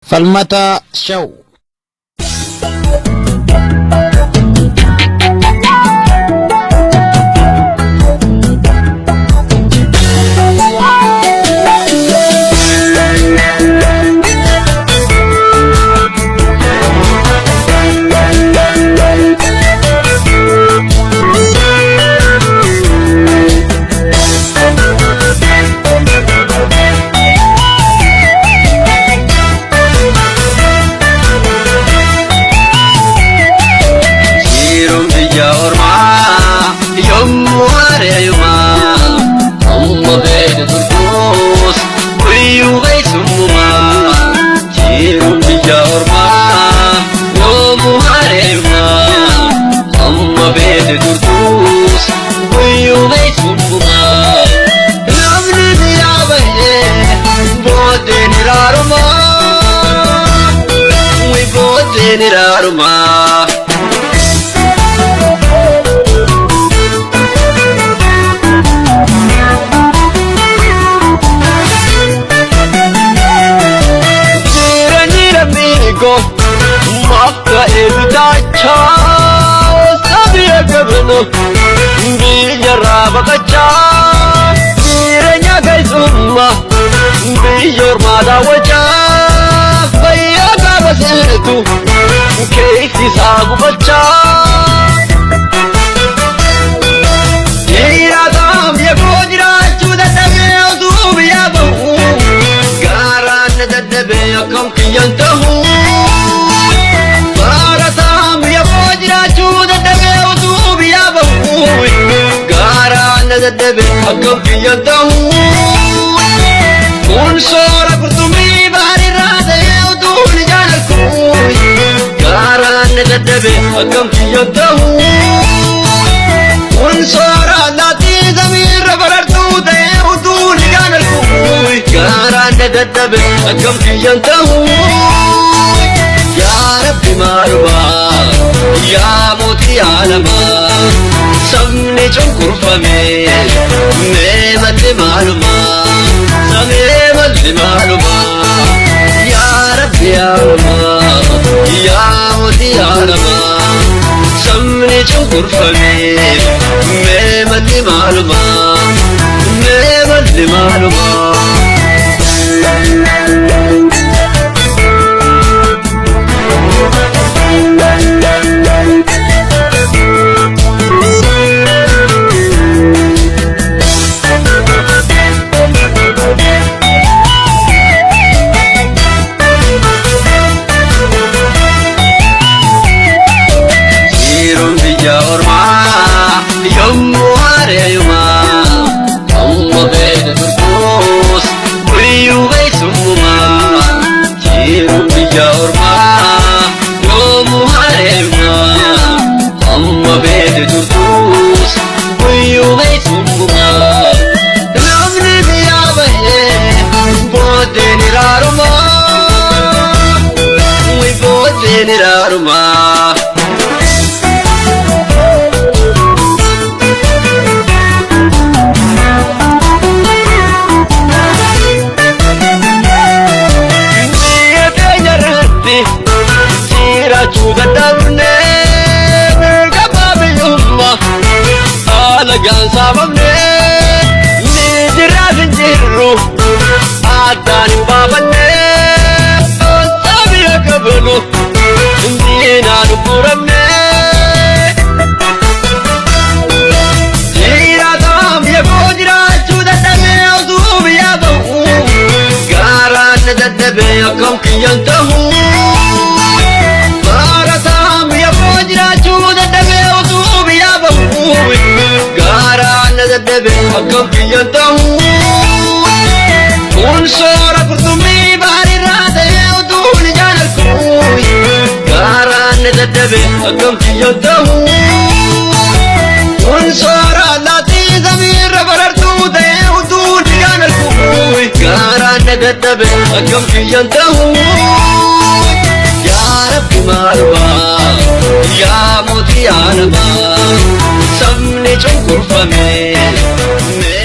Falmata Show. Biyor mada wajah, bayar kabas itu, kek disagu baca. Iradam ya kojra chuda tabe tu biya bahu, garan dadbe akam kiyan tahu. Baratam ya kojra chuda tabe tu biya bahu, garan dadbe akam kiyan tahu. Unsora kurtumi bahari rada ya udul jalan kuy garan dadbe agam kiyatahu unsora lati zamir barartu de udul jalan kuy garan dadbe agam kiyatahu ya rabbi marwa ya moti alama sabne chunkur fame me mat marwa معلومة يا ربي يا رب يا ودي يا رب سمني شكر فمي مدي معلومة مدي معلومة Gan sababne ni diraf jirru adan babane sabiya kabulu dina nukuramne jira dam ya gojra chuda tame uzubiya bahu garan dadbe akam kiyantahu baratam ya gojra chuda tame uzubiya bahu dadbe akam kiyantahu unsora kurtumi bahari rada ya udul jalan kuy garan dadbe akam kiyantahu unsora lati zamir barartu de udul jalan kuy garan dadbe akam kiyantahu ya rabbi marwa ya moti alama सबने जो कुर्फा में